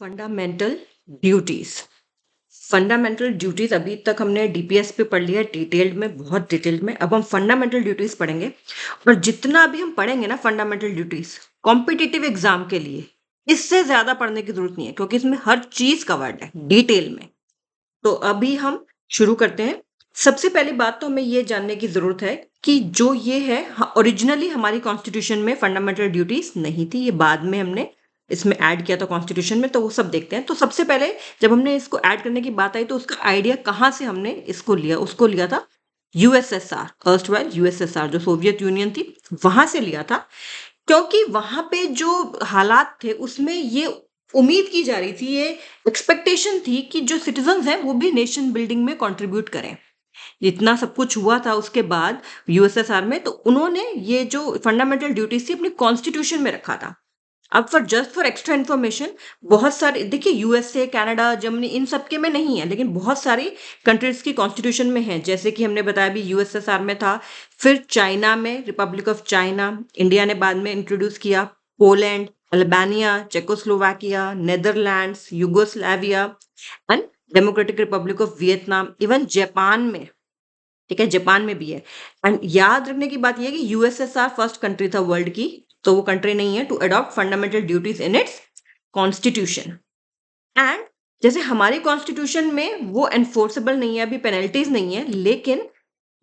Fundamental duties. Fundamental duties अभी तक हमने डीपीएस पे पढ़ लिया डिटेल्ड में, बहुत डिटेल्ड में। अब हम फंडामेंटल ड्यूटीज पढ़ेंगे और जितना भी हम पढ़ेंगे ना फंडामेंटल ड्यूटीज कॉम्पिटिटिव एग्जाम के लिए, इससे ज्यादा पढ़ने की जरूरत नहीं है क्योंकि इसमें हर चीज कवर्ड है डिटेल में। तो अभी हम शुरू करते हैं। सबसे पहली बात तो हमें ये जानने की जरूरत है कि जो ये है, ओरिजिनली हमारी कॉन्स्टिट्यूशन में फंडामेंटल ड्यूटीज नहीं थी, ये बाद में हमने इसमें ऐड किया था कॉन्स्टिट्यूशन में, तो वो सब देखते हैं। तो सबसे पहले जब हमने इसको ऐड करने की बात आई तो उसका आइडिया कहाँ से हमने इसको लिया, उसको लिया था यूएसएसआर, अर्स्टवाइल यूएसएसआर जो सोवियत यूनियन थी, वहां से लिया था। क्योंकि वहां पे जो हालात थे उसमें ये उम्मीद की जा रही थी, ये एक्सपेक्टेशन थी कि जो सिटीजन्स हैं वो भी नेशन बिल्डिंग में कंट्रीब्यूट करें। इतना सब कुछ हुआ था उसके बाद यूएसएसआर में, तो उन्होंने ये जो फंडामेंटल ड्यूटीज थी अपनी कॉन्स्टिट्यूशन में रखा था। अब फॉर एक्स्ट्रा इन्फॉर्मेशन, बहुत सारे देखिए यूएसए, कनाडा, जर्मनी, इन सब के में नहीं है, लेकिन बहुत सारी कंट्रीज की कॉन्स्टिट्यूशन में है। जैसे कि हमने बताया भी यूएसएसआर में था, फिर चाइना में रिपब्लिक ऑफ चाइना, इंडिया ने बाद में इंट्रोड्यूस किया, Poland, Albania, Czechoslovakia, Netherlands, Yugoslavia and democratic Republic of Vietnam, even Japan में। ठीक है, जापान में भी है। एंड याद रखने की बात यह है कि यूएसएसआर फर्स्ट कंट्री था वर्ल्ड की, तो वो कंट्री नहीं है to adopt fundamental duties in its constitution. And जैसे हमारी कॉन्स्टिट्यूशन में वो एनफोर्सेबल नहीं है, अभी पेनल्टीज नहीं है, लेकिन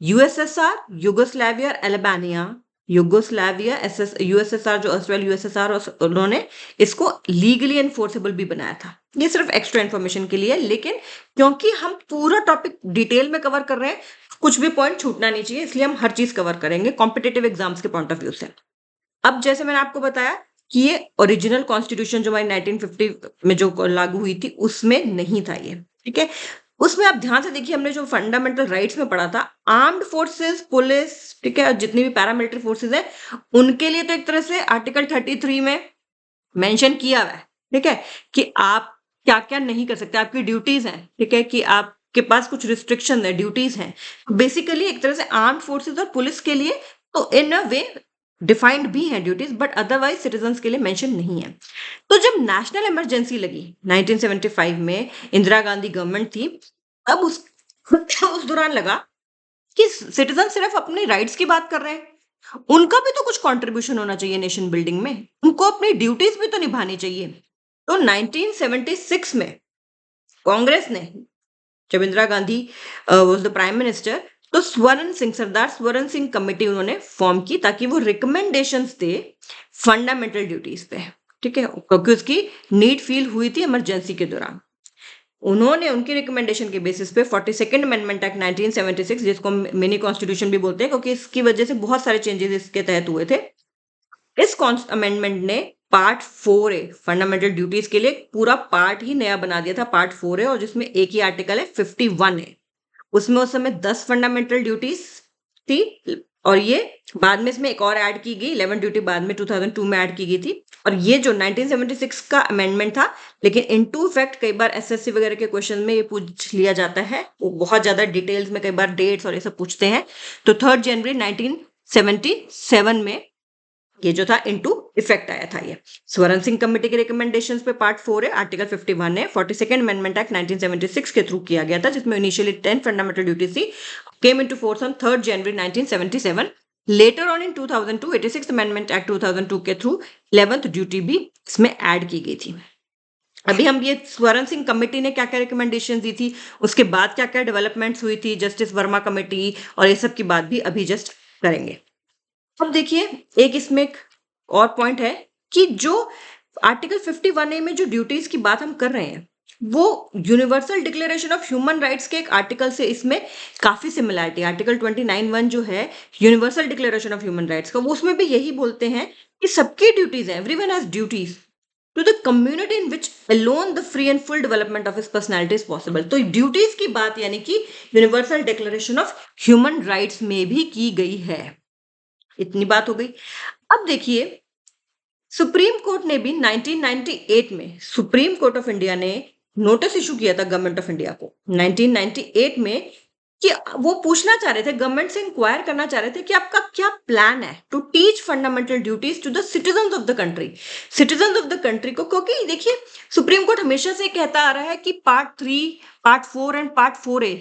यूएसएसआर, युगोस्लाविया और अल्बानिया, युगोस्लाविया, यूएसएसआर जो अस्ट्रेल यूएसएसआर, उन्होंने इसको लीगली एनफोर्सेबल भी बनाया था। ये सिर्फ एक्स्ट्रा इन्फॉर्मेशन के लिए, लेकिन क्योंकि हम पूरा टॉपिक डिटेल में कवर कर रहे हैं, कुछ भी पॉइंट छूटना नहीं चाहिए, इसलिए हम हर चीज कवर करेंगे कॉम्पिटेटिव एग्जाम्स के पॉइंट ऑफ व्यू से। अब जैसे मैंने आपको बताया कि ये ओरिजिनल कॉन्स्टिट्यूशन जो हमारी 1950 में जो लागू हुई थी उसमें नहीं था ये। ठीक है, उसमें आप ध्यान से देखिए, हमने जो फंडामेंटल राइट्स में पढ़ा था, आर्म्ड फोर्सेस, पुलिस, ठीक है, जितनी भी पैरामिलिट्री फोर्सेस है उनके लिए तो एक तरह से आर्टिकल 33 में मेंशन किया हुआ है। ठीक है, कि आप क्या क्या नहीं कर सकते, आपकी ड्यूटीज हैं। ठीक है, कि आपके पास कुछ रिस्ट्रिक्शन है, ड्यूटीज हैं। बेसिकली एक तरह से आर्म्ड फोर्सेस और पुलिस के लिए तो इन अ वे डिफाइंड भी है ड्यूटीज, बट अदरवाइज सिटीजन्स के लिए मेंशन नहीं है। तो जब नेशनल इमरजेंसी लगी 1975 में, इंदिरा गांधी गवर्नमेंट थी, तब उस दौरान लगा कि सिटीजन सिर्फ अपने राइट्स की बात कर रहे हैं, उनका भी तो कुछ कंट्रीब्यूशन होना चाहिए नेशन बिल्डिंग में, उनको अपनी ड्यूटीज भी तो निभानी चाहिए। तो 1976 में कांग्रेस ने, जब Indira Gandhi was the prime minister, तो स्वर्ण सिंह, सरदार स्वर्ण सिंह कमेटी उन्होंने फॉर्म की ताकि वो रिकमेंडेशंस दे फंडामेंटल ड्यूटीज पे। ठीक है, क्योंकि उसकी नीड फील हुई थी इमरजेंसी के दौरान। उन्होंने उनकी रिकमेंडेशन के बेसिस पे 42nd अमेंडमेंट एक्ट 1976, जिसको मिनी कॉन्स्टिट्यूशन भी बोलते हैं क्योंकि इसकी वजह से बहुत सारे चेंजेस इसके तहत हुए थे, इस अमेंडमेंट ने पार्ट 4A फंडामेंटल ड्यूटीज के लिए पूरा पार्ट ही नया बना दिया था, पार्ट 4A, और जिसमें एक ही आर्टिकल है 51A। उसमें उस समय 10 फंडामेंटल ड्यूटीज थी, और ये बाद में इसमें एक और ऐड की गई, 11 ड्यूटी बाद में 2002 में ऐड की गई थी। और ये जो 1976 का अमेंडमेंट था, लेकिन इन टू इफेक्ट कई बार एसएससी वगैरह के क्वेश्चन में ये पूछ लिया जाता है, वो बहुत ज्यादा डिटेल्स में कई बार डेट्स और ये सब पूछते हैं। तो 3 जनवरी 1977 में ये जो था इनटू इफेक्ट आया था। ये स्वर्ण सिंह कमेटी के रिकमेंडेशंस पे पार्ट 4 है, आर्टिकल 51 है, 42nd अमेंडमेंट एक्ट 1976 के थ्रू किया गया था, जिसमें इनिशियली 10 फंडामेंटल ड्यूटीज थी, came into force on 3 January 1977। Later on in 2002 86th amendment act 2002 के थ्रू 11th ड्यूटी भी इसमें ऐड की गई थी। अभी हम ये स्वर्ण सिंह कमेटी ने क्या क्या रिकमेंडेशन दी थी, उसके बाद क्या क्या डेवलपमेंट्स हुई थी, जस्टिस वर्मा कमेटी और ये सब की बात भी अभी जस्ट करेंगे। अब देखिए, एक इसमें एक और पॉइंट है कि जो आर्टिकल 51A में जो ड्यूटीज की बात हम कर रहे हैं, वो universal declaration of human rights के एक आर्टिकल से इसमें काफी सिमिलरिटी। आर्टिकल 29(1) जो है universal declaration of human rights का, वो उसमें भी यही बोलते हैं कि सबकी ड्यूटीज है, everyone has duties to the community in which alone the free and full development of his personality is possible. तो ड्यूटीज की बात यानी कि universal declaration of human rights में भी की गई है। इतनी बात हो गई। अब देखिए, सुप्रीम कोर्ट ने भी 1998 में, सुप्रीम कोर्ट ऑफ इंडिया ने नोटिस इशू किया था गवर्नमेंट ऑफ इंडिया को 1998 में, कि वो पूछना चाह रहे थे, गवर्नमेंट से इंक्वायर करना चाह रहे थे कि आपका क्या प्लान है to teach fundamental duties to the citizens of the country, citizens of the country को। क्योंकि देखिए सुप्रीम कोर्ट हमेशा से कहता आ रहा है कि part 3, part 4 and part 4A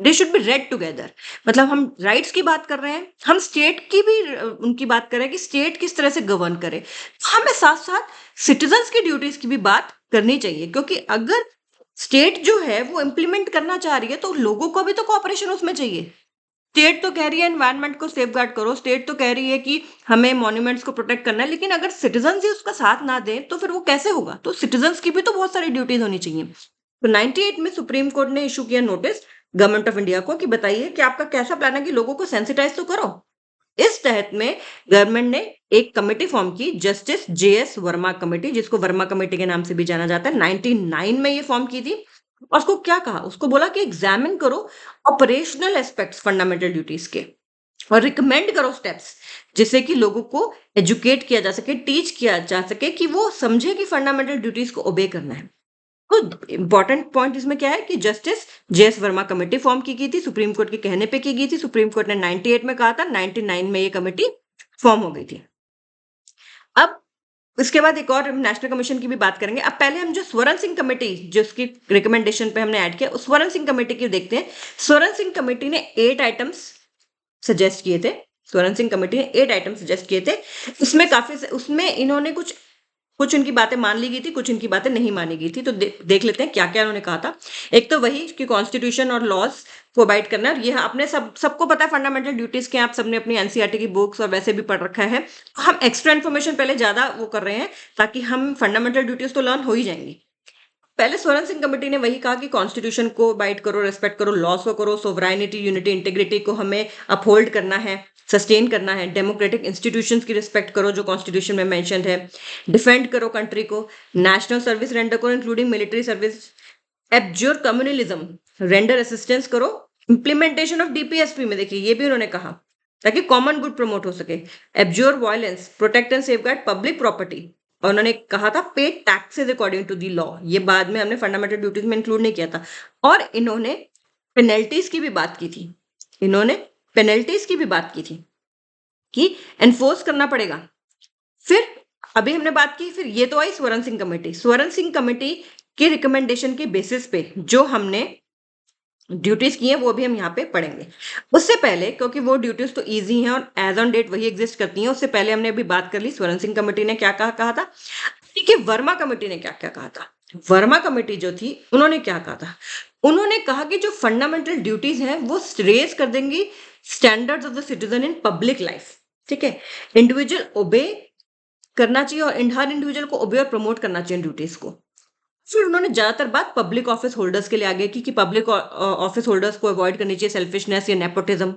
they should B red together. मतलब हम राइट्स की बात कर रहे हैं, हम स्टेट की भी उनकी बात कर रहे हैं कि स्टेट किस तरह से गवर्न करे, हमें साथ साथ सिटीजंस की ड्यूटीज की भी बात करनी चाहिए। क्योंकि अगर स्टेट जो है वो इम्प्लीमेंट करना चाह रही है तो लोगों को भी तो कोऑपरेशन उसमें चाहिए। स्टेट तो कह रही है एनवायरनमेंट को सेफगार्ड करो, स्टेट तो कह रही है कि हमें मॉन्यूमेंट्स को प्रोटेक्ट करना है, लेकिन अगर सिटीजंस ही उसका साथ ना दें तो फिर वो कैसे होगा। तो सिटीजंस की भी तो बहुत सारी ड्यूटीज होनी चाहिए। तो 98 में सुप्रीम कोर्ट ने इशू किया नोटिस गवर्नमेंट ऑफ इंडिया को कि बताइए कि आपका कैसा प्लान है कि लोगों को सेंसिटाइज तो करो। इस तहत में गवर्नमेंट ने एक कमेटी फॉर्म की, जस्टिस JS वर्मा कमेटी, जिसको वर्मा कमेटी के नाम से भी जाना जाता है। 99 में ये फॉर्म की थी। और उसको क्या कहा, उसको बोला कि एग्जामिन करो ऑपरेशनल एस्पेक्ट्स फंडामेंटल ड्यूटीज के और रिकमेंड करो स्टेप्स जिससे कि लोगों को एजुकेट किया जा सके, टीच किया जा सके कि वो समझे कि फंडामेंटल ड्यूटीज को ओबे करना है। तो इंपॉर्टेंट पॉइंट इसमें क्या है कि justice JS Verma committee form की गई थी, सुप्रीम कोर्ट के कहने पे की गई थी। सुप्रीम कोर्ट ने 98 में कहा था, 99 में ये कमेटी फॉर्म हो गई थी। अब इसके बाद एक और नेशनल कमीशन की भी बात करेंगे। अब पहले हम जो स्वर्ण सिंह कमेटी जिसकी रिकमेंडेशन पे हमने ऐड किया, उस स्वर्ण सिंह कमेटी की देखते हैं। स्वर्ण सिंह कमेटी ने 8 आइटम्स सजेस्ट किए थे। स्वर्ण सिंह कमेटी ने 8 आइटम सजेस्ट किए थे। उसमें इन्होंने कुछ उनकी बातें मान ली गई थी, कुछ इनकी बातें नहीं मानी गई थी। तो देख लेते हैं क्या क्या उन्होंने कहा था। एक तो वही कि कॉन्स्टिट्यूशन और लॉज को अबाइड करना है। ये आपने सबको पता है फंडामेंटल ड्यूटीज के, आप सबने अपनी एनसीईआरटी की बुक्स और वैसे भी पढ़ रखा है। हम एक्स्ट्रा इन्फॉर्मेशन पहले ज्यादा वो कर रहे हैं ताकि हम फंडामेंटल ड्यूटीज तो लर्न हो ही जाएंगी। पहले स्वर्ण सिंह कमेटी ने वही कहा कि कॉन्स्टिट्यूशन को अबाइड करो, रेस्पेक्ट करो, लॉस को करो, सोवराइनिटी, यूनिटी, इंटीग्रिटी को हमें अपहोल्ड करना है, सस्टेन करना है। डेमोक्रेटिक इंस्टीट्यूशंस की रिस्पेक्ट करो जो कॉन्स्टिट्यूशन में मेंशन है। डिफेंड करो कंट्री को, नेशनल सर्विस रेंडर करो including military service. Abjure communalism, render assistance करो। इम्प्लीमेंटेशन ऑफ DPSP में देखिए ये भी उन्होंने कहा ताकि कॉमन गुड प्रमोट हो सके। Abjure violence, protect and safeguard public property. और उन्होंने कहा था pay taxes according to the law. ये बाद में हमने फंडामेंटल ड्यूटीज में इंक्लूड नहीं किया था। और इन्होंने पेनल्टीज की भी बात की थी। इन्होंने पेनल्टीज की भी बात की थी कि एनफोर्स करना पड़ेगा। फिर अभी हमने बात की, फिर ये तो आई स्वर्ण सिंह कमेटी। स्वर्ण सिंह कमेटी के रिकमेंडेशन के बेसिस पे जो हमने ड्यूटीज की हैं वो भी हम यहाँ पे पढ़ेंगे। उससे पहले, क्योंकि वो ड्यूटीज तो इजी हैं और एज ऑन डेट वही एग्जिस्ट करती हैं, उससे पहले हमने अभी बात कर ली स्वर्ण सिंह कमेटी ने क्या कहा था। ठीक है, वर्मा कमेटी ने क्या क्या कहा था। वर्मा कमेटी जो थी उन्होंने क्या कहा था, उन्होंने कहा कि जो फंडामेंटल ड्यूटीज हैं वो रेज कर देंगी standards of the citizen in public life. ठीक है, इंडिविजुअल ओबे करना चाहिए और हर इंडिविजुअल को ओबे और प्रमोट करना चाहिए ड्यूटीज को। फिर उन्होंने ज्यादातर बात पब्लिक ऑफिस होल्डर्स के लिए आगे की कि पब्लिक ऑफिस होल्डर्स को अवॉइड करनी चाहिए सेल्फिशनेस या नेपोटिज्म।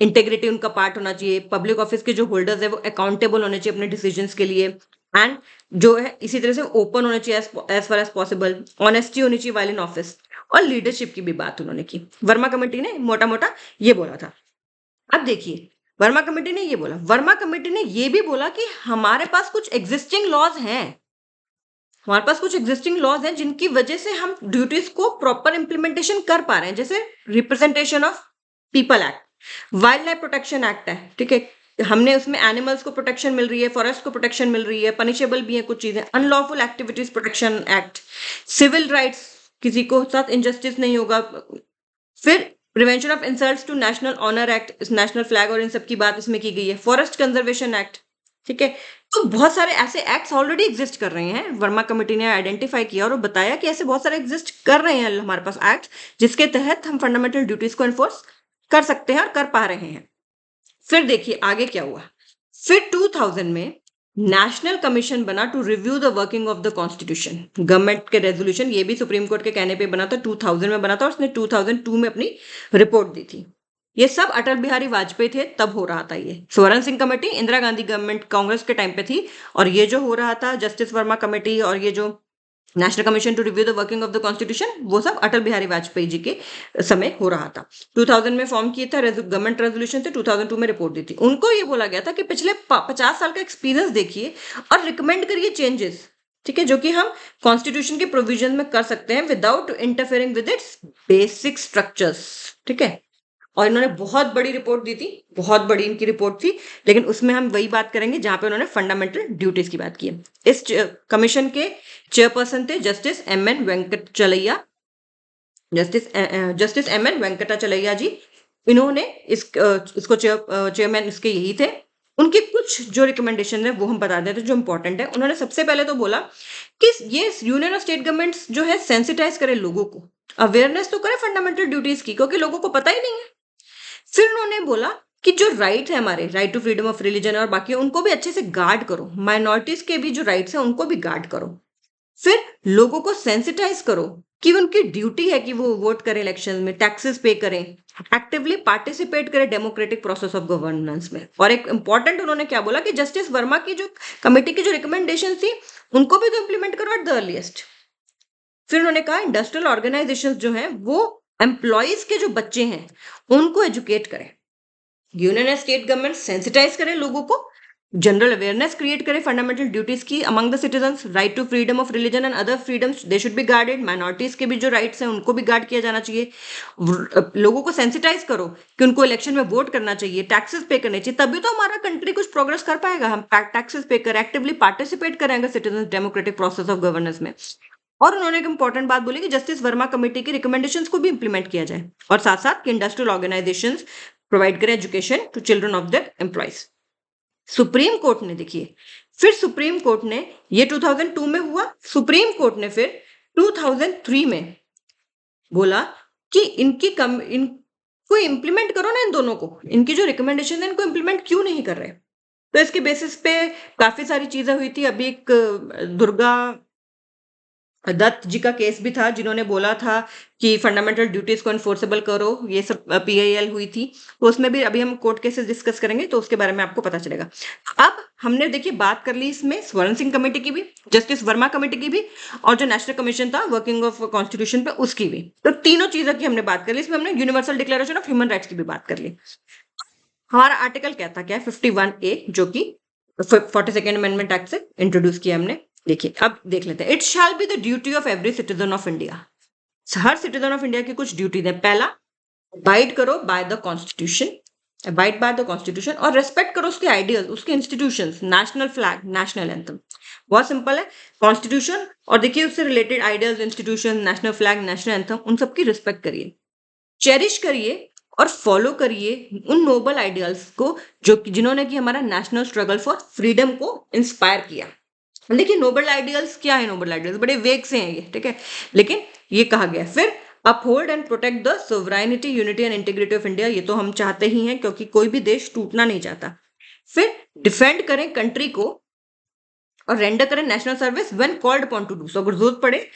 इंटेग्रिटी उनका पार्ट होना चाहिए। पब्लिक ऑफिस के जो होल्डर्स है वो अकाउंटेबल होने चाहिए अपने डिसीजंस के लिए। एंड जो है इसी तरह से ओपन होने चाहिए as far as possible. Honesty होनी चाहिए वाइल इन ऑफिस। और लीडरशिप की भी बात उन्होंने की। वर्मा कमेटी ने मोटा मोटा ये बोला था। अब देखिए वर्मा कमेटी ने ये बोला, वर्मा कमेटी ने ये भी बोला कि हमारे पास कुछ एग्जिस्टिंग लॉज हैं, हमारे पास कुछ एग्जिस्टिंग लॉज हैं जिनकी वजह से हम ड्यूटीज को प्रॉपर इंप्लीमेंटेशन कर पा रहे हैं। जैसे representation of people act, wild life protection act है। ठीक है, हमने उसमें एनिमल्स को प्रोटेक्शन मिल रही है, फॉरेस्ट को प्रोटेक्शन मिल रही है, पनिशेबल भी है कुछ चीजें। Unlawful activities protection act, civil rights, किसी को साथ इनजस्टिस नहीं होगा। फिर prevention of insults to national honour act, national flag और इन सब की बात इसमें की गई है। Forest conservation act. ठीक है, तो बहुत सारे ऐसे एक्ट्स ऑलरेडी एग्जिस्ट कर रहे हैं। वर्मा कमेटी ने आइडेंटिफाई किया और बताया कि ऐसे बहुत सारे एग्जिस्ट कर रहे हैं हमारे पास एक्ट जिसके तहत हम फंडामेंटल ड्यूटीज को एनफोर्स कर सकते हैं और कर पा रहे हैं। फिर देखिए आगे क्या हुआ। फिर 2000 में नेशनल कमीशन बना to review the working of the constitution. Government के रेजोल्यूशन, ये भी सुप्रीम कोर्ट के कहने पे बना था, 2000 में बना था और उसने 2002 में अपनी रिपोर्ट दी थी। ये सब अटल बिहारी वाजपेयी थे तब हो रहा था। ये स्वर्ण सिंह कमेटी इंदिरा गांधी गवर्नमेंट कांग्रेस के टाइम पे थी। और ये जो हो रहा था जस्टिस वर्मा कमेटी और ये जो national commission to review the working of the constitution, वो सब अटल बिहारी वाजपेयी जी के समय हो रहा था। 2000 में फॉर्म किया था, गवर्नमेंट रेजोल्यूशन से 2002 में रिपोर्ट दी थी। उनको ये बोला गया था कि पिछले 50 साल का एक्सपीरियंस देखिए और रिकमेंड करिए चेंजेस। ठीक है, जो कि हम कॉन्स्टिट्यूशन के प्रोविजन में कर सकते हैं without interfering with its basic structures. ठीक है, और इन्होंने बहुत बड़ी रिपोर्ट दी थी, बहुत बड़ी इनकी रिपोर्ट थी, लेकिन उसमें हम वही बात करेंगे जहां पे उन्होंने फंडामेंटल ड्यूटीज की बात की है। इस कमीशन के चेयरपर्सन थे जस्टिस एम एन वेंकटाचलैया जी। इन्होंने इसको चेयरमैन इसके यही थे। उनके कुछ जो रिकमेंडेशन है वो हम बता देते हैं जो इंपॉर्टेंट है। उन्होंने सबसे पहले तो बोला कि ये यूनियन और स्टेट गवर्नमेंट्स जो है सेंसिटाइज करे लोगों को, अवेयरनेस तो करे फंडामेंटल ड्यूटीज की, क्योंकि लोगों को पता ही नहीं है। फिर उन्होंने बोला कि जो राइट है हमारे, right to freedom of religion और बाकी, उनको भी अच्छे से गार्ड करो, माइनॉरिटीज के भी जो राइट्स है उनको भी गार्ड करो। फिर लोगों को सेंसिटाइज करो कि उनकी ड्यूटी है कि वो वोट करें इलेक्शन में, टैक्सेस पे करें, एक्टिवली पार्टिसिपेट करें डेमोक्रेटिक प्रोसेस ऑफ गवर्नेंस में। और एक इंपॉर्टेंट उन्होंने क्या बोला कि जस्टिस वर्मा की जो कमेटी की जो रिकमेंडेशन थी उनको भी तो इंप्लीमेंट करो एट द अर्लीस्ट। फिर उन्होंने कहा इंडस्ट्रियल ऑर्गेनाइजेशन जो है वो एम्प्लॉयज के जो बच्चे हैं उनको एजुकेट करें। Union and state government sensitize करें लोगों को, जनरल अवेयरनेस क्रिएट करें फंडामेंटल ड्यूटीज की among the citizens, right to freedom of religion and other freedoms they should be guarded, minorities के भी जो राइट्स हैं उनको भी गार्ड किया जाना चाहिए। लोगों को सेंसिटाइज करो कि उनको इलेक्शन में वोट करना चाहिए, टैक्सेस पे करने चाहिए, तभी तो हमारा कंट्री कुछ प्रोग्रेस कर पाएगा। हम टैक्सेस पे कर, एक्टिवली पार्टिसिपेट करेंगे citizen democratic process of governance में। और उन्होंने एक इंपॉर्टेंट बात बोली कि जस्टिस वर्मा कमेटी की रिकमेंडेशंस को भी इंप्लीमेंट किया जाए, और साथ साथ कि इंडस्ट्रियल ऑर्गेनाइजेशंस प्रोवाइड करें education to children of their employees. Supreme court ने देखिए, फिर सुप्रीम कोर्ट ने, ये 2002 में हुआ, सुप्रीम कोर्ट ने फिर 2003 में बोला कि इनको इंप्लीमेंट करो ना, इन दोनों को, इनकी जो रिकमेंडेशन है इनको इंप्लीमेंट क्यों नहीं कर रहे। तो इसके बेसिस पे काफी सारी चीजें हुई थी। अभी एक दुर्गा दत्त जी का केस भी था जिन्होंने बोला था कि फंडामेंटल ड्यूटीज को इन्फोर्सेबल करो, ये सब पीआईएल हुई थी। तो उसमें भी अभी हम कोर्ट केसेस डिस्कस करेंगे तो उसके बारे में आपको पता चलेगा। अब हमने देखिए बात कर ली इसमें स्वर्ण सिंह कमेटी की भी, जस्टिस वर्मा कमेटी की भी, और जो नेशनल कमीशन था वर्किंग ऑफ कॉन्स्टिट्यूशन पे उसकी भी। तो तीनों चीजों की हमने बात कर ली। इसमें हमने universal declaration of human rights की भी बात कर ली। हमारा आर्टिकल कहता क्या है 51A, जो कि 42nd अमेंडमेंट एक्ट से इंट्रोड्यूस किया हमने। देखिए अब देख लेते हैं। It shall be the duty of every citizen of India, her citizen of India की कुछ ड्यूटी है। पहला, अबाइड करो bye the constitution, abide by the constitution, और रेस्पेक्ट करो उसके आइडियल्स, उसके institutions, national flag, national anthem. बहुत सिंपल है, कॉन्स्टिट्यूशन और देखिए उससे related ideals, institution, national flag, national anthem, उन सबकी रिस्पेक्ट करिए, चेरिश करिए और फॉलो करिए उन नोबल आइडियल्स को जो कि जिन्होंने कि हमारा नेशनल स्ट्रगल फॉर फ्रीडम को इंस्पायर किया। देखिए नोबल आइडियल्स क्या है, नोबल आइडियल्स बड़े वेग से हैं ये, ठीक है, लेकिन ये कहा गया। फिर uphold and protect the sovereignty, unity and integrity of India, ये तो हम चाहते ही हैं क्योंकि कोई भी देश टूटना नहीं चाहता। फिर डिफेंड करें कंट्री को और रेंडर करें national service when called upon two do so, अगर जरूरत पड़े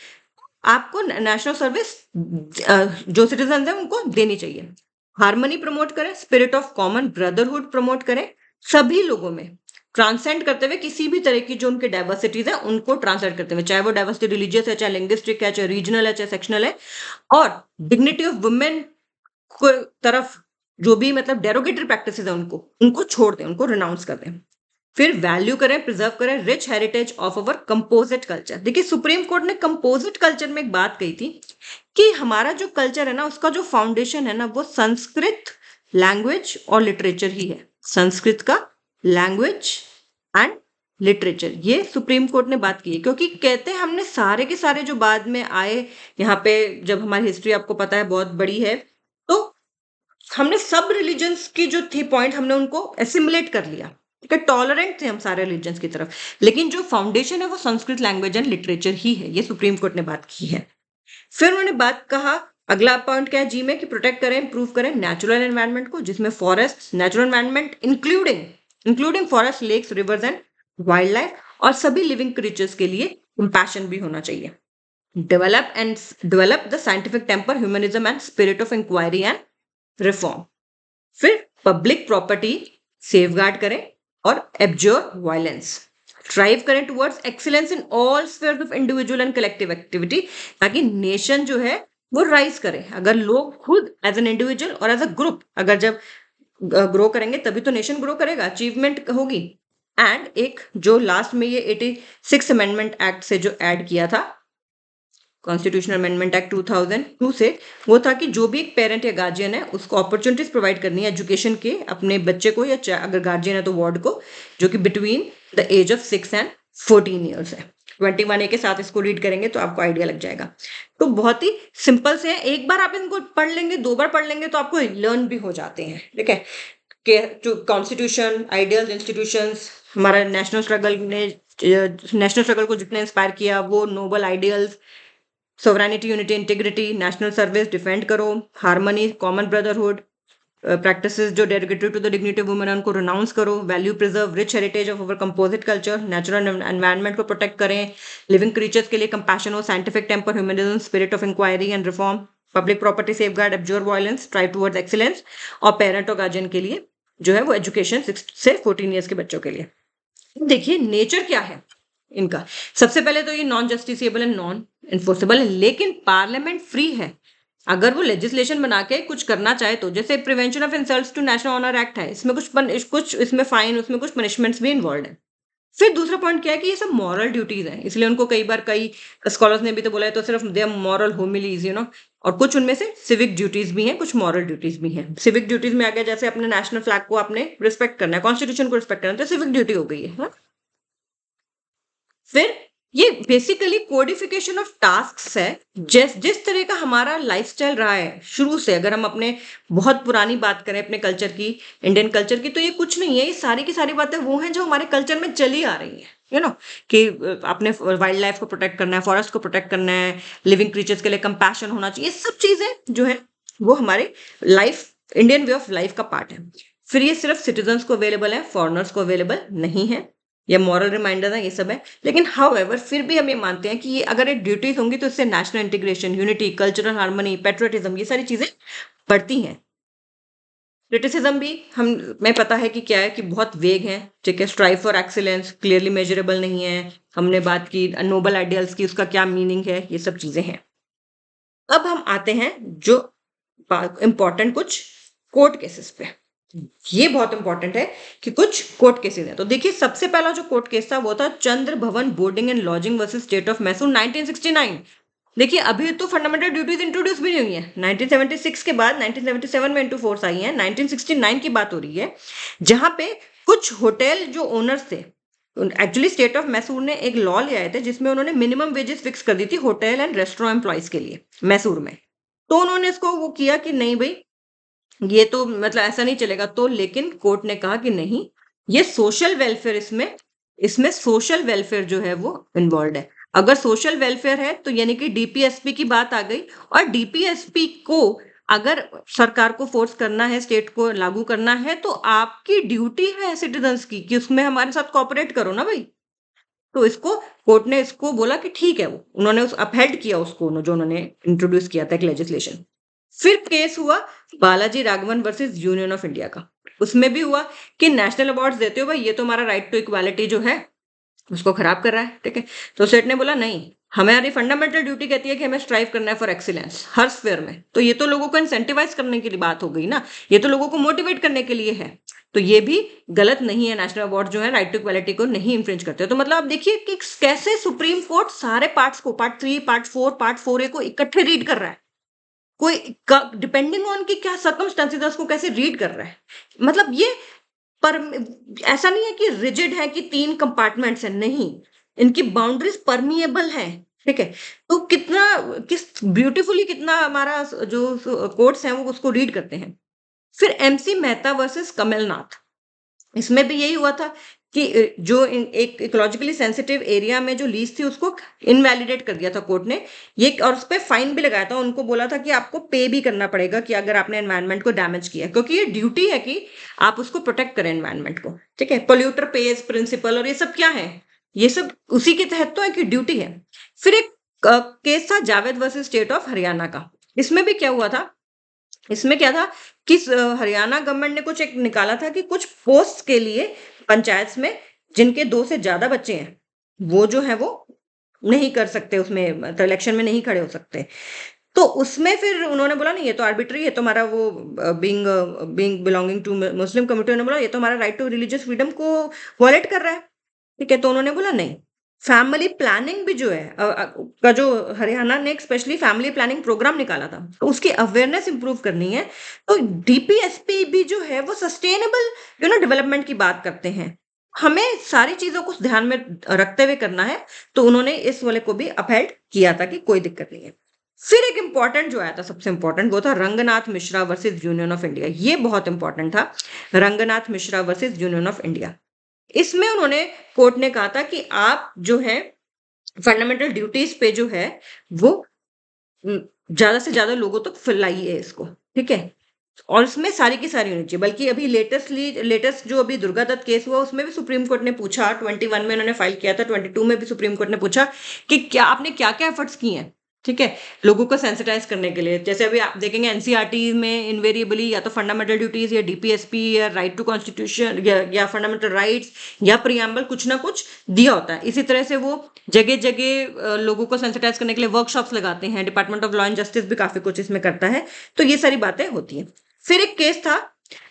आपको नेशनल सर्विस जो सिटीजन है उनको देनी चाहिए। हार्मनी प्रमोट करें, spirit of common brotherhood promote करें, सभी लोगों में ट्रांसेंड करते हुए किसी भी तरह की जो उनके डाइवर्सिटीज है उनको ट्रांसलेट करते हुए, चाहे वो डाइवर्सिटी रिलीजियस है, चाहे लिंग्विस्टिक है, चाहे रीजनल है, चाहे सेक्शनल है। और डिग्निटी ऑफ वुमेन को तरफ जो भी मतलब डेरोगेटरी प्रैक्टिसेस है उनको उनको छोड़ दें, उनको रिनाउंस कर दें। फिर वैल्यू करें, प्रिजर्व करें rich heritage of our composite culture. देखिए सुप्रीम कोर्ट ने कंपोजिट कल्चर में एक बात कही थी कि हमारा जो कल्चर है ना उसका जो फाउंडेशन है ना वो संस्कृत लैंग्वेज और लिटरेचर ही है, संस्कृत का लैंग्वेज एंड लिटरेचर, ये सुप्रीम कोर्ट ने बात की है। क्योंकि कहते हैं हमने सारे के सारे जो बाद में आए यहाँ पे, जब हमारी हिस्ट्री आपको पता है बहुत बड़ी है, तो हमने सब रिलीजन्स की जो थी पॉइंट हमने उनको एसिमुलेट कर लिया, ठीक है, टॉलरेंट थे हम सारे रिलीजन्स की तरफ, लेकिन जो फाउंडेशन है वो संस्कृत लैंग्वेज एंड लिटरेचर ही है, ये सुप्रीम कोर्ट ने बात की है। फिर उन्होंने बात कहा, अगला पॉइंट क्या है जी में, कि प्रोटेक्ट करें, इंप्रूव करें नेचुरल एनवायरनमेंट को, जिसमें forest, natural environment including forest, lakes, rivers and wild life, और सभी लिविंग क्रीचर्स के लिए कंपैशन भी होना चाहिए। Develop the scientific temper, humanism and spirit of inquiry and reform. फिर पब्लिक प्रॉपर्टी सेफगार्ड करें और एब्जॉर वायलेंस, स्ट्राइव करें towards excellence in all spheres of individual and collective activity, ताकि नेशन जो है वो राइज करे। अगर लोग खुद एज एन इंडिविजुअल और एज अ ग्रुप अगर जब ग्रो करेंगे तभी तो नेशन ग्रो करेगा, अचीवमेंट होगी। एंड एक जो लास्ट में ये 86 अमेंडमेंट एक्ट से जो ऐड किया था कॉन्स्टिट्यूशनल अमेंडमेंट एक्ट 2002 से, वो था कि जो भी एक पेरेंट या गार्जियन है उसको अपॉर्चुनिटीज प्रोवाइड करनी है एजुकेशन के अपने बच्चे को, या अगर गार्जियन है तो वार्ड को, जो कि between the age of 6 and 14 years है। 21A के साथ इसको रीड करेंगे तो आपको आइडिया लग जाएगा। तो बहुत ही सिंपल से है, एक बार आप इनको पढ़ लेंगे, 2 बार पढ़ लेंगे तो आपको लर्न भी हो जाते हैं। ठीक है, कि जो कॉन्स्टिट्यूशन, आइडियल्स, इंस्टीट्यूशंस, हमारा नेशनल स्ट्रगल को जितने इंस्पायर किया, वो noble ideals, sovereignty, unity, integrity, national service, defend करो, हार्मनी, कॉमन ब्रदरहुड, प्रैक्टिसेस जो derogatory to the dignity of women है उनको रिनाउंस करो, value preserve rich heritage of our composite culture, natural environment को प्रोटेक्ट करें, living creatures के लिए compassion हो, scientific temper, humanism, spirit of inquiry and reform, public property safeguard, absorb violence, try towards excellence, और parent और guardian के लिए जो है वो एजुकेशन 6 से 14 ईयर्स के बच्चों के लिए। देखिए नेचर क्या है इनका। सबसे पहले तो ये non justiciable and non enforceable है, लेकिन पार्लियामेंट फ्री है। अगर वो लेजिस्लेशन बना के कुछ करना चाहे तो, जैसे prevention of insults to national honour act है, इसमें कुछ इसमें फाइन, उसमें कुछ पनिशमेंट्स भी इन्वॉल्व है। फिर दूसरा पॉइंट क्या है कि ये सब मॉरल ड्यूटीज हैं, इसलिए उनको कई स्कॉलर्स ने भी तो बोला है, तो सिर्फ दे मॉरल होमिलीज, और कुछ उनमें से सिविक ड्यूटीज भी हैं, कुछ मॉरल ड्यूटीज भी हैं। सिविक ड्यूटीज में आ गया जैसे अपने नेशनल फ्लैग को आपने रिस्पेक्ट करना है, कॉन्स्टिट्यूशन को रिस्पेक्ट करना है, तो सिविक ड्यूटी हो गई है हाँ? फिर ये बेसिकली कोडिफिकेशन ऑफ टास्क्स है। जिस तरह का हमारा लाइफस्टाइल रहा है शुरू से, अगर हम अपने बहुत पुरानी बात करें अपने कल्चर की, इंडियन कल्चर की, तो ये कुछ नहीं है, ये सारी की सारी बातें वो हैं जो हमारे कल्चर में चली आ रही हैं, कि अपने वाइल्ड लाइफ को प्रोटेक्ट करना है, फॉरेस्ट को प्रोटेक्ट करना है, लिविंग क्रीचर्स के लिए कंपैशन होना चाहिए, ये सब चीजें जो है वो हमारे life, Indian way of life का पार्ट है। फिर ये सिर्फ सिटीजन्स को अवेलेबल है, फॉरनर्स को अवेलेबल नहीं है। ये मॉरल रिमाइंडर है, ये सब है। लेकिन हाउएवर फिर भी हम ये मानते हैं कि ये अगर एक ड्यूटीज होंगी तो इससे national integration, unity, cultural harmony, patriotism, ये सारी चीजें बढ़ती हैं। क्रिटिसिज्म भी हमें पता है कि क्या है, कि बहुत वेग है। ठीक है, strive for excellence clearly measurable नहीं है। हमने बात की नोबल आइडियल्स की, उसका क्या मीनिंग है, ये सब चीजें हैं। अब हम आते हैं जो इंपॉर्टेंट कुछ कोर्ट केसेस पे। ये बहुत इंपॉर्टेंट है कि कुछ कोर्ट केसेस हैं। तो देखिए सबसे पहला जो कोर्ट केस था वो था चंद्र भवन boarding and lodging versus state of Mysore 1969। देखिए अभी तो फंडामेंटल ड्यूटीज इंट्रोड्यूस भी नहीं हुई है। 1976 के बाद 1977 में इनटू फोर्स आई है। 1969 की बात हो रही है, जहां पे कुछ होटल जो ओनर्स थे, एक्चुअली स्टेट ऑफ मैसूर ने एक लॉ ले आए थे जिसमें उन्होंने मिनिमम वेजेस फिक्स कर दी थी होटल एंड रेस्टोरेंट एम्प्लॉयज के लिए मैसूर में। तो उन्होंने इसको वो किया कि नहीं भाई, ये तो मतलब ऐसा नहीं चलेगा। तो लेकिन कोर्ट ने कहा कि नहीं, ये सोशल वेलफेयर, इसमें इसमें सोशल वेलफेयर जो है वो इन्वॉल्व है। अगर सोशल वेलफेयर है तो यानी कि डीपीएसपी की बात आ गई, और डीपीएसपी को अगर सरकार को फोर्स करना है, स्टेट को लागू करना है, तो आपकी ड्यूटी है सिटीजन्स की कि उसमें हमारे साथ कोऑपरेट करो ना भाई। तो इसको कोर्ट ने इसको बोला कि ठीक है, वो उन्होंने उस अपहेल्ड किया उसको, जो उन्होंने इंट्रोड्यूस किया था एक लेजिस्लेशन। फिर केस हुआ Balaji Raghavan versus union of India का। उसमें भी हुआ कि नेशनल अवार्ड्स देते हो भाई, ये तो हमारा राइट टू इक्वालिटी जो है उसको खराब कर रहा है। ठीक है, तो सेट ने बोला नहीं, हमारी फंडामेंटल ड्यूटी कहती है कि हमें स्ट्राइव करना है फॉर एक्सीलेंस हर स्फेयर में। तो ये तो लोगों को इंसेंटिवाइज करने की बात हो गई ना, ये तो लोगों को मोटिवेट करने के लिए है। तो ये भी गलत नहीं है, नेशनल अवार्ड जो है राइट टू इक्वालिटी को नहीं इन्फ्रिंज करते। तो मतलब आप देखिए कि कैसे सुप्रीम कोर्ट सारे पार्ट्स को, पार्ट 3, पार्ट 4A को इकट्ठे रीड कर रहा है। कोई डिपेंडिंग ऑन कि क्या सर्कमस्टेंसेस उसको कैसे रीड कर रहा है। मतलब ये पर ऐसा नहीं है कि रिजिड है कि 3 कंपार्टमेंट्स हैं, नहीं, इनकी बाउंड्रीज परमिएबल है। ठीक है, तो किस ब्यूटीफुली कितना हमारा जो कोर्ट्स हैं वो उसको रीड करते हैं। फिर एमसी मेहता वर्सेस कमलनाथ, इसमें भी यही हुआ था कि जो एक इकोलॉजिकली सेंसिटिव एरिया में जो लीज थी उसको इनवैलिडेट कर दिया था कोर्ट ने ये, और उस पर फाइन भी लगाया था। उनको बोला था कि आपको पे भी करना पड़ेगा कि अगर आपने एनवायरनमेंट को डैमेज किया, क्योंकि ये ड्यूटी है कि आप उसको प्रोटेक्ट करें एनवायरनमेंट को। ठीक है, पोल्यूटर पेज प्रिंसिपल और ये सब क्या है, ये सब उसी के तहत तो है कि ड्यूटी है। फिर एक केस था Javed versus state of Haryana का। इसमें भी क्या हुआ था, इसमें क्या था कि हरियाणा गवर्नमेंट ने कुछ एक निकाला था कि कुछ पोस्ट के लिए पंचायत में जिनके 2 से ज्यादा बच्चे हैं वो जो है वो नहीं कर सकते, उसमें मतलब इलेक्शन में नहीं खड़े हो सकते। तो उसमें फिर उन्होंने बोला नहीं, ये तो आर्बिट्री है, तो हमारा वो being being belonging to Muslim community, उन्होंने बोला ये तो हमारा राइट टू रिलीजियस फ्रीडम को वॉलेट कर रहा है। ठीक है, तो उन्होंने बोला नहीं, फैमिली प्लानिंग भी जो है का जो हरियाणा ने एक स्पेशली फैमिली प्लानिंग प्रोग्राम निकाला था, तो उसकी अवेयरनेस इंप्रूव करनी है। तो डीपीएसपी भी जो है वो सस्टेनेबल डेवलपमेंट की बात करते हैं। हमें सारी चीजों को ध्यान में रखते हुए करना है, तो उन्होंने इस वाले को भी अपहेल्ड किया था कि कोई दिक्कत नहीं है। फिर एक इंपॉर्टेंट जो आया था, सबसे इंपॉर्टेंट, वो था Ranganath Mishra versus union of India. ये बहुत इंपॉर्टेंट था, Ranganath Mishra versus union of India. इसमें उन्होंने, कोर्ट ने कहा था कि आप जो है फंडामेंटल ड्यूटीज पे जो है वो ज्यादा से ज्यादा लोगों तक फैलाइए इसको, ठीक है। और इसमें सारी की सारी होनी चाहिए। बल्कि अभी लेटेस्ट जो अभी दुर्गा दत्त केस हुआ, उसमें भी सुप्रीम कोर्ट ने पूछा, 21 में उन्होंने फाइल किया था, 22 में भी सुप्रीम कोर्ट ने पूछा कि क्या आपने क्या क्या एफर्ट्स किए हैं, ठीक है, लोगों को सेंसिटाइज करने के लिए। जैसे अभी आप देखेंगे एनसीईआरटी में इनवेरिएबली या तो फंडामेंटल ड्यूटीज या डीपीएसपी या राइट टू कॉन्स्टिट्यूशन या फंडामेंटल राइट्स या प्रियम्बल कुछ ना कुछ दिया होता है। इसी तरह से वो जगह जगह लोगों को सेंसिटाइज करने के लिए वर्कशॉप्स लगाते हैं। Department of law and justice भी काफी कुछ इसमें करता है। तो ये सारी बातें होती हैं। फिर एक केस था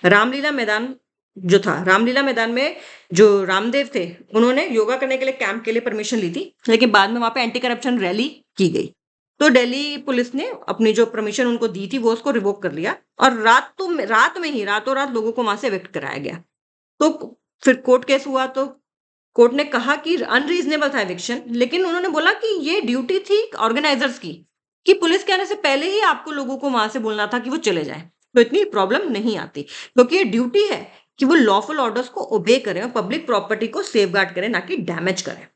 रामलीला मैदान, जो था रामलीला मैदान में जो रामदेव थे, उन्होंने योगा करने के लिए कैंप के लिए परमिशन ली थी, लेकिन बाद में वहां पे एंटी करप्शन रैली की गई, तो दिल्ली पुलिस ने अपनी जो परमिशन उनको दी थी वो उसको रिवोक कर लिया, और रात में ही रातों रात लोगों को वहां से एविक्ट कराया गया। तो फिर कोर्ट केस हुआ, तो कोर्ट ने कहा कि अनरीजनेबल था एविक्शन, लेकिन उन्होंने बोला कि ये ड्यूटी थी ऑर्गेनाइजर्स की, कि पुलिस के आने से पहले ही आपको लोगों को वहां से बोलना था कि वो चले जाएं, तो इतनी प्रॉब्लम नहीं आती, क्योंकि ये ड्यूटी है कि वो लॉफुल ऑर्डर्स को ओबे करें और पब्लिक प्रॉपर्टी को सेफगार्ड करें, ना कि डैमेज करें।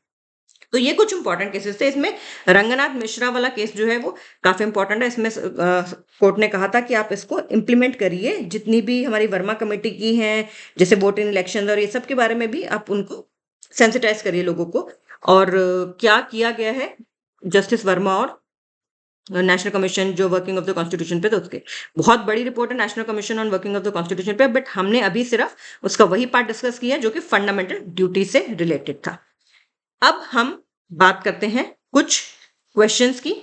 तो ये कुछ इंपॉर्टेंट केसेस थे। इसमें रंगनाथ मिश्रा वाला केस जो है वो काफी इंपॉर्टेंट है। इसमें कोर्ट ने कहा था कि आप इसको इम्प्लीमेंट करिए, जितनी भी हमारी वर्मा कमेटी की हैं, जैसे वोट इन इलेक्शन और ये सब के बारे में भी आप उनको सेंसिटाइज करिए लोगों को। और क्या किया गया है जस्टिस वर्मा और नेशनल कमीशन जो वर्किंग ऑफ द कॉन्स्टिट्यूशन पे, तो उसके बहुत बड़ी रिपोर्ट है national commission on working of the constitution पे, बट हमने अभी सिर्फ उसका वही पार्ट डिस्कस किया जो कि फंडामेंटल ड्यूटी से रिलेटेड था। अब हम बात करते हैं कुछ क्वेश्चंस की,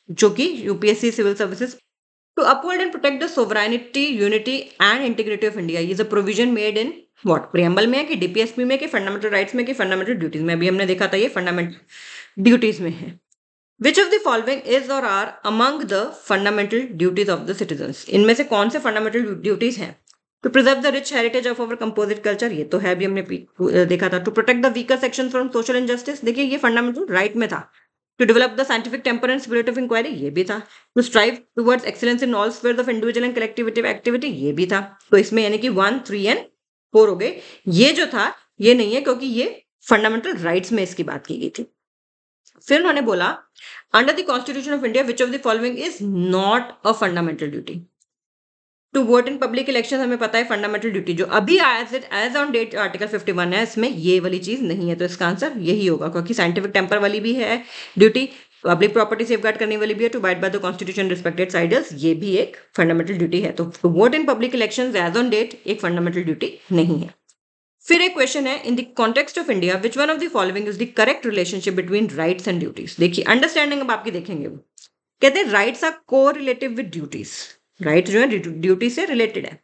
जो कि UPSC civil services. To uphold and protect the sovereignty, unity and integrity of India is a provision made in what, preamble में है कि डीपीएसपी में कि फंडामेंटल राइट्स में कि फंडामेंटल ड्यूटीज में। अभी हमने देखा था ये फंडामेंटल ड्यूटीज में है। Which of the following is और are among the fundamental duties of the citizens, इनमें से कौन से फंडामेंटल ड्यूटीज हैं? To preserve the rich heritage of our composite culture, ये तो है, अभी हमने देखा था। To protect the weaker section from social injustice, देखिए ये फंडामेंटल राइट में था। To develop the scientific temper and spirit of inquiry, ये भी था। To strive towards excellence in all spheres of individual and collectivity activity, ये भी था। तो इसमें यानी कि 1, 3 एंड 4 हो गए। ये जो था ये नहीं है, क्योंकि ये फंडामेंटल राइट्स में इसकी बात की गई थी। फिर उन्होंने बोला under the constitution of India which of the following is not a fundamental duty. To vote in public election हमें पता है फंडामेंटल ड्यूटी, जो अभी एज ऑन डेट आर्टिकल 51 है, इसमें ये वाली चीज नहीं है, तो इसका आंसर यही होगा, क्योंकि साइंटिफिक टेम्पर वाली भी है ड्यूटी, पब्लिक प्रॉपर्टी सेफगार्ड करने वाली भी है, to abide by the constitution respected ideals, ये भी एक फंडामेंटल ड्यूटी है। तो vote in public election as on date एक फंडामेंटल ड्यूटी नहीं है। फिर एक क्वेश्चन है, in the context of India which one of the following is the correct relationship between rights and duties. देखिए अंडरस्टैंडिंग अब आपकी देखेंगे, वो कहते हैं rights are correlative with duties, right जो है ड्यूटी से रिलेटेड है।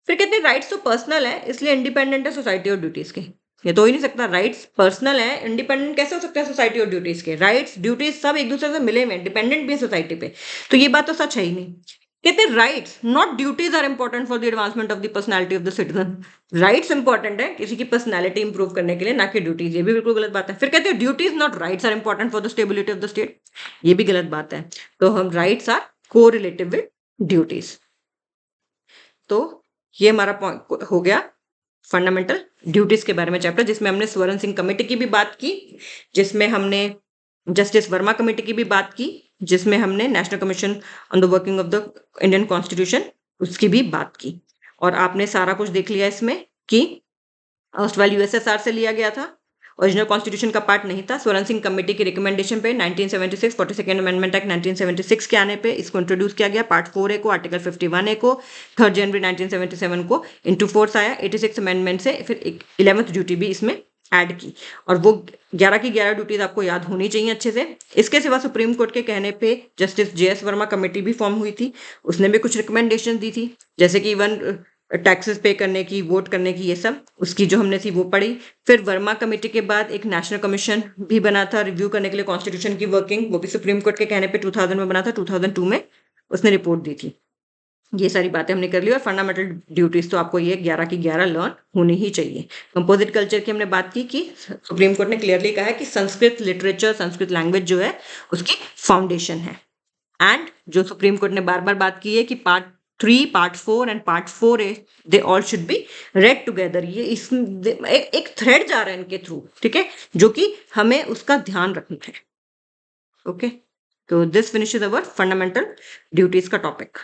फिर कहते हैं राइट्स तो पर्सनल है, इसलिए इंडिपेंडेंट है सोसाइटी और ड्यूटीज के। ये तो हो ही नहीं सकता, राइट्स पर्सनल है, इंडिपेंडेंट कैसे हो सकता है सोसाइटी और ड्यूटीज के? राइट्स ड्यूटीज सब एक दूसरे से मिले हुए हैं, डिपेंडेंट भी है सोसाइटी पे, तो ये बात तो सच है ही नहीं। कहते हैं rights not duties are important for the advancement of the personality of the citizen. Rights important है किसी की पर्सनैलिटी इंप्रूव करने के लिए, ना कि ड्यूटीज, ये भी बिल्कुल गलत बात है। फिर कहते हैं duties not rights are important for the stability of the state, ये भी गलत बात है। तो हम rights are correlative with duties. तो ये हमारा पॉइंट हो गया फंडामेंटल ड्यूटीज के बारे में चैप्टर, जिसमें हमने स्वर्ण सिंह कमेटी की भी बात की, जिसमें हमने जस्टिस वर्मा कमेटी की भी बात की, जिसमें हमने national commission on the working of the Indian constitution उसकी भी बात की। और आपने सारा कुछ देख लिया इसमें कि ऑस्ट्रेलिया यूएसएसआर से लिया गया था, ओरिजिनल कॉन्स्टिट्यूशन का पार्ट नहीं था। स्वर्ण सिंह कमेटी की रिकमेंडेशन पे 1976 42nd अमेंडमेंट एक्ट 1976 के आने पे इसको इंट्रोड्यूस किया गया। पार्ट 4A को, आर्टिकल 51A को 3 जनवरी 1977 को इनटू फोर्स आया। 86 अमेंडमेंट से फिर 11th ड्यूटी भी इसमें ऐड की, और वो 11 की 11 ड्यूटीज आपको याद होनी चाहिए अच्छे से। इसके सिवा सुप्रीम कोर्ट के कहने पे जस्टिस JS वर्मा कमेटी भी फॉर्म हुई थी, उसने भी कुछ रिकमेंडेशन दी थी, जैसे कि इवन टैक्सेस पे करने की, वोट करने की, ये सब उसकी जो हमने थी वो पढ़ी। फिर वर्मा कमेटी के बाद एक नेशनल कमीशन भी बना था रिव्यू करने के लिए कॉन्स्टिट्यूशन की वर्किंग, वो भी सुप्रीम कोर्ट के कहने पे 2000 में बना था, 2002 में उसने रिपोर्ट दी थी। ये सारी बातें हमने कर ली और फंडामेंटल ड्यूटीज तो आपको ये 11 की 11 लर्न होनी ही चाहिए। कंपोजिट कल्चर की हमने बात की कि सुप्रीम कोर्ट ने क्लियरली कहा है कि संस्कृत लिटरेचर, संस्कृत लैंग्वेज जो है उसकी फाउंडेशन है। एंड जो सुप्रीम कोर्ट ने बार बार बात की है कि part 3, part 4 and part 4A they all should be red together. ये इस एक थ्रेड जा रहा है इनके थ्रू, ठीक है, जो कि हमें उसका ध्यान रखना है। ओके, तो this finishes our fundamental duties का टॉपिक।